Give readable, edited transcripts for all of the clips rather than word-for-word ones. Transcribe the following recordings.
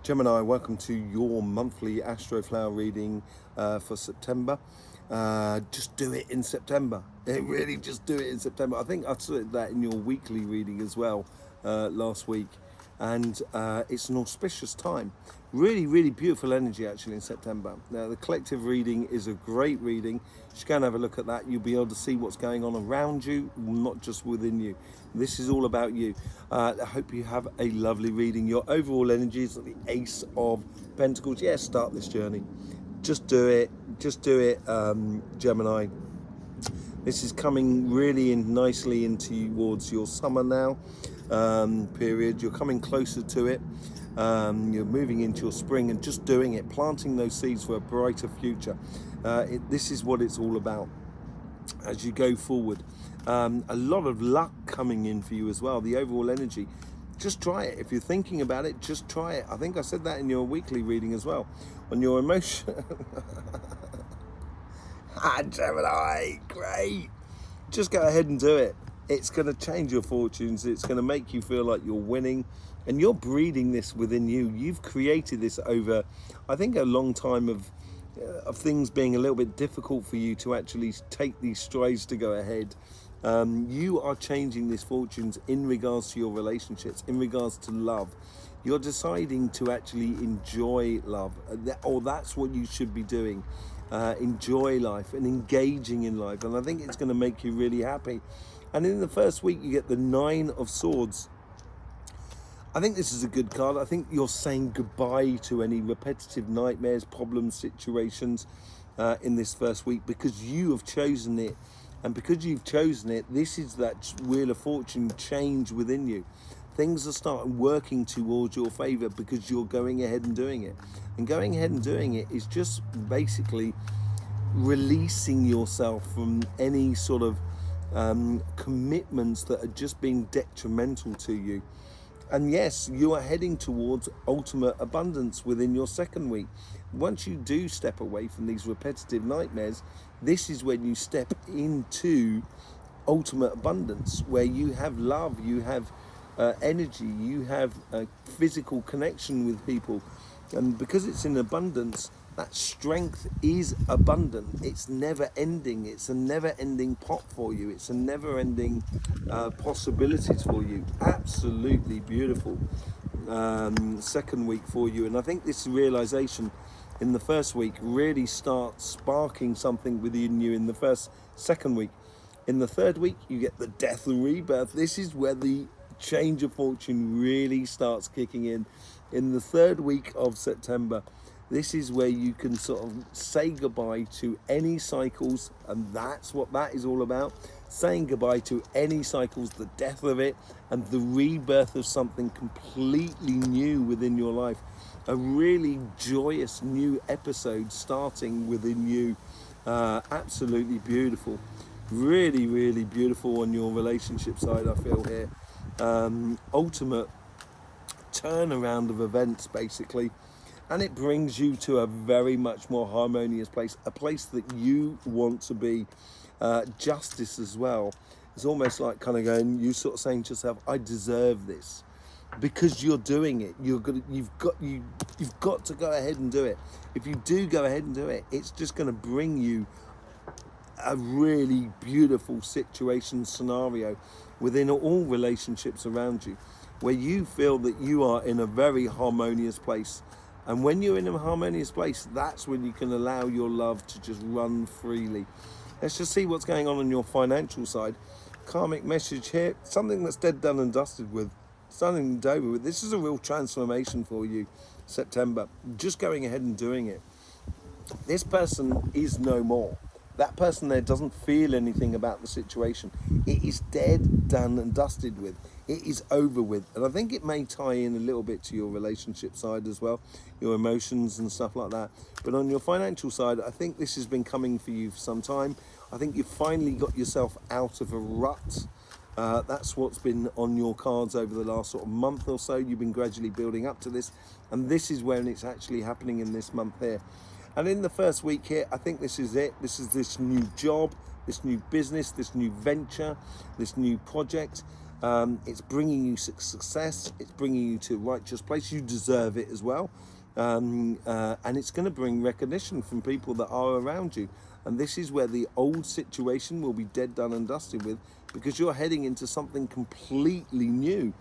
Gemini, welcome to your monthly Astroflower reading for September. Just do it in September. Really just do it in September. I think I said that in your weekly reading as well last week. And it's an auspicious time. Really, really beautiful energy actually in September. Now, the collective reading is a great reading. Just go and have a look at that. You'll be able to see what's going on around you, not just within you. This is all about you. I hope you have a lovely reading. Your overall energy is the Ace of Pentacles. Yes, start this journey. Just do it. Just do it, Gemini. This is coming really in nicely into towards your summer now period. You're coming closer to it. You're moving into your spring and just doing it, planting those seeds for a brighter future. This is what it's all about as you go forward. A lot of luck coming in for you as well. The overall energy. Just try it. If you're thinking about it, just try it. I think I said that in your weekly reading as well. On your emotion. Gemini, great. Just go ahead and do it. It's going to change your fortunes. It's going to make you feel like you're winning, and you're breeding this within you. You've created this over, I think, a long time of things being a little bit difficult for you to actually take these strides to go ahead. You are changing these fortunes in regards to your relationships, in regards to love. You're deciding to actually enjoy love, or that's what you should be doing. Enjoy life and engaging in life, and I think it's going to make you really happy. And in the first week you get the Nine of Swords. I think this is a good card. I think you're saying goodbye to any repetitive nightmares, problems, situations in this first week, because you have chosen it. And because you've chosen it, this is that Wheel of Fortune change within you. Things are starting working towards your favor because you're going ahead and doing it. And going ahead and doing it is just basically releasing yourself from any sort of commitments that are just being detrimental to you. And yes, you are heading towards ultimate abundance within your second week. Once you do step away from these repetitive nightmares, this is when you step into ultimate abundance, where you have love, you have energy, you have a physical connection with people. And because it's in abundance, that strength is abundant. It's never ending. It's a never ending pot for you. It's a never ending possibilities for you. Absolutely beautiful second week for you. And I think this realization in the first week really starts sparking something within you in the second week. In the third week, you get the Death and Rebirth. This is where the change of fortune really starts kicking in. In the third week of September, this is where you can sort of say goodbye to any cycles, and that's what that is all about. Saying goodbye to any cycles, the death of it, and the rebirth of something completely new within your life. A really joyous new episode starting within you. Absolutely beautiful. Really, really beautiful on your relationship side, I feel here. Ultimate turnaround of events, basically. And it brings you to a very much more harmonious place, a place that you want to be. Justice as well. It's almost like kind of going, you sort of saying to yourself, I deserve this. Because you're doing it, you've got to go ahead and do it. If you do go ahead and do it, it's just going to bring you a really beautiful situation scenario within all relationships around you, where you feel that you are in a very harmonious place. And when you're in a harmonious place, that's when you can allow your love to just run freely. Let's just see what's going on your financial side. Karmic message here, something that's dead, done and dusted with, something over with. This is a real transformation for you, September. Just going ahead and doing it. This person is no more. That person there doesn't feel anything about the situation. It is dead, done and dusted with. It is over with. And I think it may tie in a little bit to your relationship side as well, your emotions and stuff like that. But on your financial side, I think this has been coming for you for some time. I think you've finally got yourself out of a rut. That's what's been on your cards over the last sort of month or so. You've been gradually building up to this. And this is when it's actually happening in this month here. And in the first week here, I think this is it. This is this new job, this new business, this new venture, this new project. It's bringing you success. It's bringing you to a righteous place. You deserve it as well. And it's going to bring recognition from people that are around you. And this is where the old situation will be dead, done and dusted with, because you're heading into something completely new.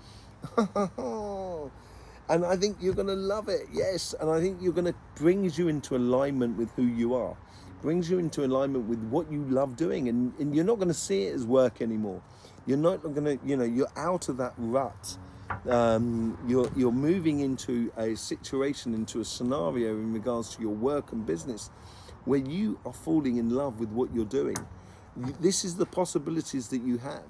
And I think you're going to love it, yes. And I think you're going to brings you into alignment with who you are, brings you into alignment with what you love doing, and you're not going to see it as work anymore. You're not going to, you're out of that rut. You're moving into a situation, into a scenario in regards to your work and business, where you are falling in love with what you're doing. This is the possibilities that you have.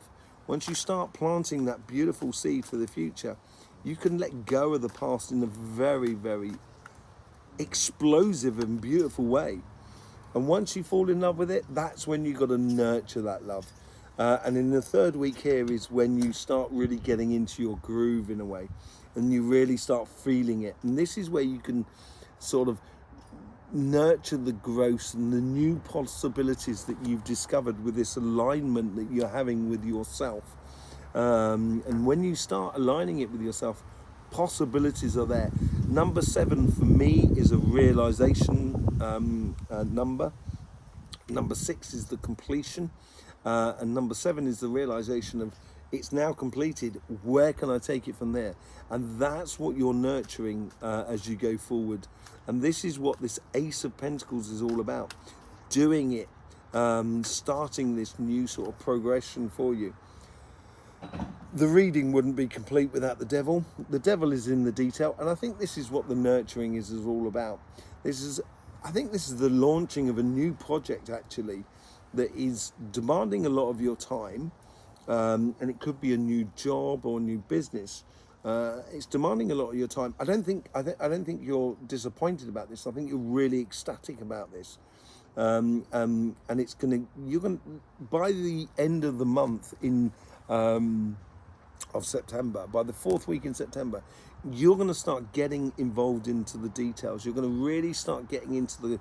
Once you start planting that beautiful seed for the future, you can let go of the past in a very, very explosive and beautiful way. And once you fall in love with it, that's when you've got to nurture that love. And in the third week here is when you start really getting into your groove in a way, and you really start feeling it. And this is where you can sort of nurture the growth and the new possibilities that you've discovered with this alignment that you're having with yourself. And when you start aligning it with yourself, possibilities are there. Number 7 for me is a realization number. Number 6 is the completion. And number 7 is the realization of it's now completed. Where can I take it from there? And that's what you're nurturing as you go forward. And this is what this Ace of Pentacles is all about. Doing it, starting this new sort of progression for you. The reading wouldn't be complete without the devil. The devil is in the detail, and I think this is what the nurturing is all about. I think this is the launching of a new project, actually, that is demanding a lot of your time, and it could be a new job or a new business. It's demanding a lot of your time. I don't think you're disappointed about this. I think you're really ecstatic about this. And you're gonna by the end of the month of September, by the 4th week in September, you're going to start getting involved into the details. You're going to really start getting into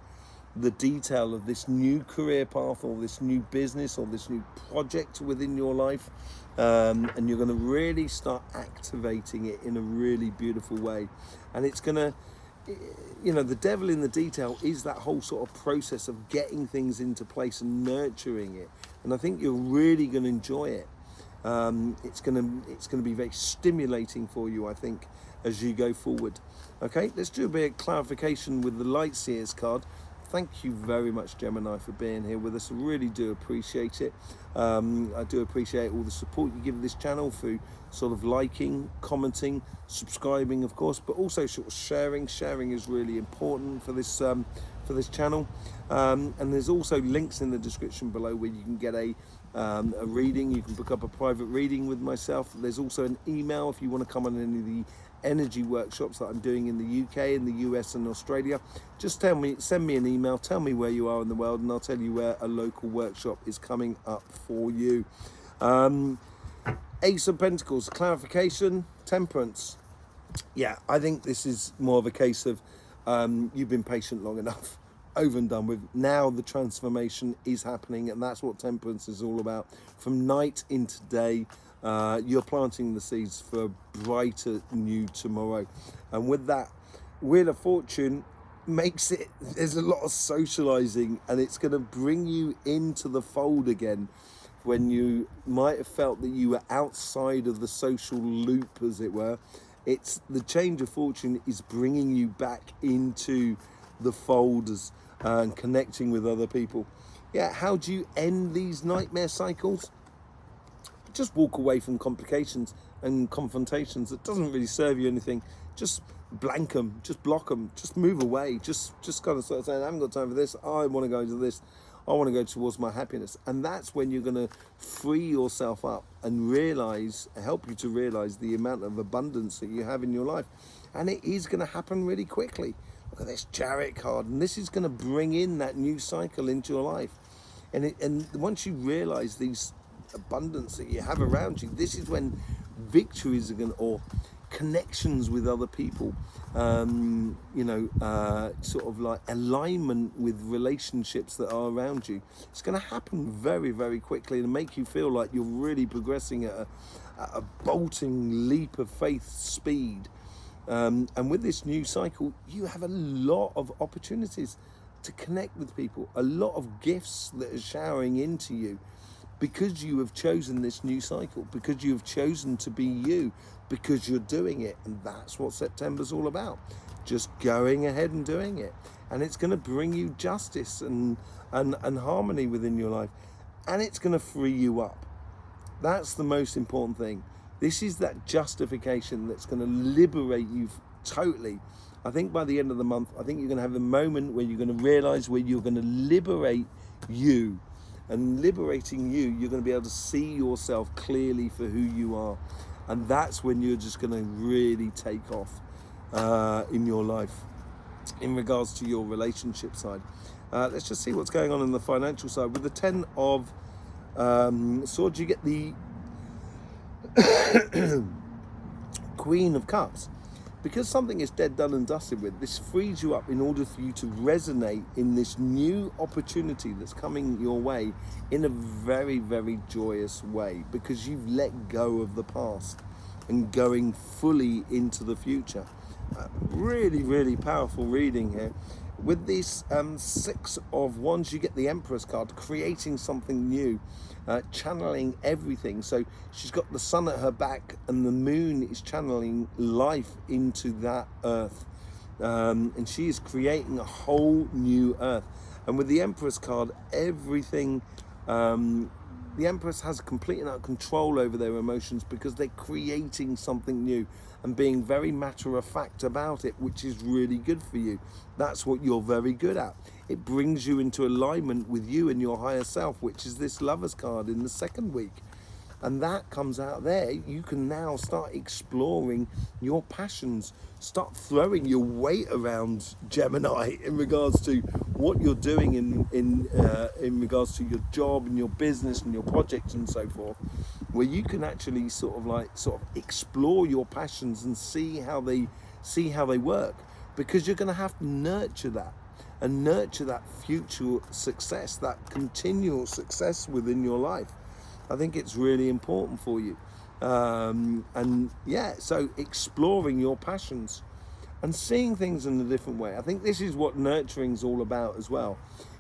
the detail of this new career path, or this new business, or this new project within your life, and you're going to really start activating it in a really beautiful way. And it's going to, the devil in the detail is that whole sort of process of getting things into place and nurturing it. And I think you're really going to enjoy it. It's going to be very stimulating for you, I think, as you go forward. Okay, let's do a bit of clarification with the Light Seers card. Thank you very much, Gemini, for being here with us. I really do appreciate it. I do appreciate all the support you give this channel through sort of liking, commenting, subscribing, of course, but also sort of sharing. Sharing is really important for this channel. And there's also links in the description below where you can get a reading. You can book up a private reading with myself. There's also an email if you want to come on any of the energy workshops that I'm doing in the UK, in the US and Australia. Just send me an email, tell me where you are in the world, and I'll tell you where a local workshop is coming up for you. Ace of Pentacles, clarification, temperance. Yeah, I think this is more of a case of you've been patient long enough. Over and done with. Now the transformation is happening, and that's what temperance is all about. From night into day, you're planting the seeds for a brighter new tomorrow. And with that, Wheel of Fortune makes it, there's a lot of socializing, and it's going to bring you into the fold again when you might have felt that you were outside of the social loop, as it were. It's the change of fortune is bringing you back into the folders and connecting with other people. Yeah, how do you end these nightmare cycles? Just walk away from complications and confrontations that doesn't really serve you anything. Just blank them, just block them, just move away. Just kind of start saying, I haven't got time for this. I want to go to this. I want to go towards my happiness. And that's when you're going to free yourself up and help you to realize the amount of abundance that you have in your life. And it is going to happen really quickly. Look at this Chariot card, and this is going to bring in that new cycle into your life. And once you realize these abundance that you have around you, this is when victories are going to, or connections with other people, sort of like alignment with relationships that are around you. It's going to happen very, very quickly and make you feel like you're really progressing at a bolting leap of faith speed. And with this new cycle, you have a lot of opportunities to connect with people, a lot of gifts that are showering into you, because you have chosen this new cycle, because you have chosen to be you, because you're doing it. And that's what September's all about, just going ahead and doing it. And it's going to bring you justice and harmony within your life, and it's going to free you up. That's the most important thing. This is that justification that's going to liberate you totally. I think by the end of the month, I think you're going to have a moment where you're going to realize where you're going to liberate you. And liberating you, you're going to be able to see yourself clearly for who you are. And that's when you're just going to really take off in your life in regards to your relationship side. Let's just see what's going on in the financial side. With the 10 of Swords, you get the Queen of Cups. Because something is dead, done and dusted with, this frees you up in order for you to resonate in this new opportunity that's coming your way in a very, very joyous way, because you've let go of the past and going fully into the future. Really, really powerful reading here. With this 6 of Wands, you get the Empress card, creating something new, channeling everything. So she's got the sun at her back and the moon is channeling life into that earth. And she is creating a whole new earth. And with the Empress card, everything, the Empress has complete and utter control over their emotions, because they're creating something new and being very matter of fact about it, which is really good for you. That's what you're very good at. It brings you into alignment with you and your higher self, which is this Lovers card in the second week. And that comes out there. You can now start exploring your passions, start throwing your weight around, Gemini, in regards to what you're doing in regards to your job and your business and your projects and so forth, where you can actually sort of explore your passions and see how they work, because you're going to have to nurture that and nurture that future success, that continual success within your life. I think it's really important for you. And yeah, so exploring your passions and seeing things in a different way. I think this is what nurturing's all about as well.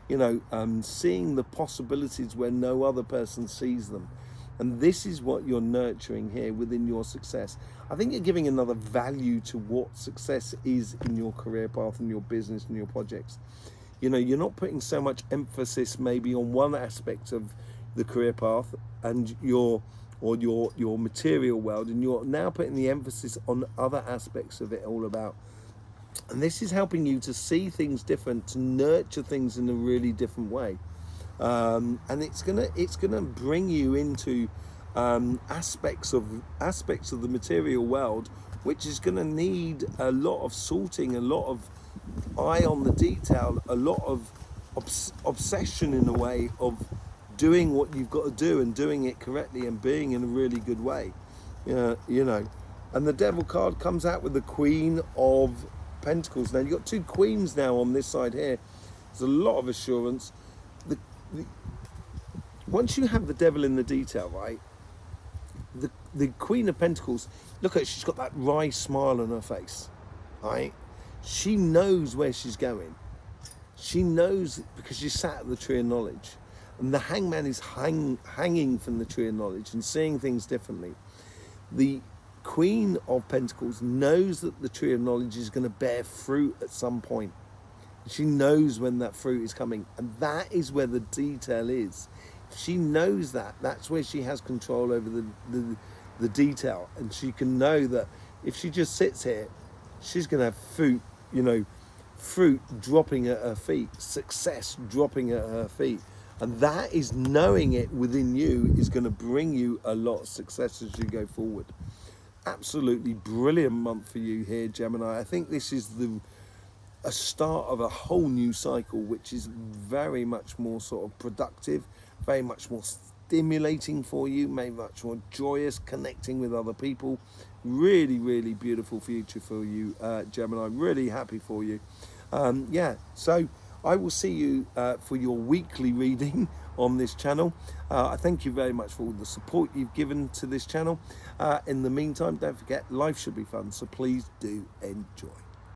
Seeing the possibilities where no other person sees them. And this is what you're nurturing here within your success. I think you're giving another value to what success is in your career path and your business and your projects. You're not putting so much emphasis maybe on one aspect of the career path and your material world, and you're now putting the emphasis on other aspects of it all about. And this is helping you to see things different, to nurture things in a really different way. And it's gonna bring you into aspects of the material world, which is gonna need a lot of sorting, a lot of eye on the detail, a lot of obsession in a way of doing what you've got to do and doing it correctly and being in a really good way. And the Devil card comes out with the Queen of Pentacles. Now you've got 2 queens now on this side here. There's a lot of assurance. Once you have the devil in the detail, right, the Queen of Pentacles, look at her, she's got that wry smile on her face, right? She knows where she's going. She knows, because she sat at the tree of knowledge. And the Hangman is hanging from the tree of knowledge and seeing things differently. The Queen of Pentacles knows that the tree of knowledge is going to bear fruit at some point. She knows when that fruit is coming, and that is where the detail is. She knows that. That's where she has control over the detail, and she can know that if she just sits here, she's going to have fruit dropping at her feet, success dropping at her feet. And that is, knowing it within you is going to bring you a lot of success as you go forward. Absolutely brilliant month for you here, Gemini. I think this is a start of a whole new cycle, which is very much more sort of productive, very much more stimulating for you, maybe much more joyous, connecting with other people. Really, really beautiful future for you, Gemini. Really happy for you. Yeah, so I will see you for your weekly reading on this channel. I thank you very much for all the support you've given to this channel. In the meantime, don't forget, life should be fun, so please do enjoy.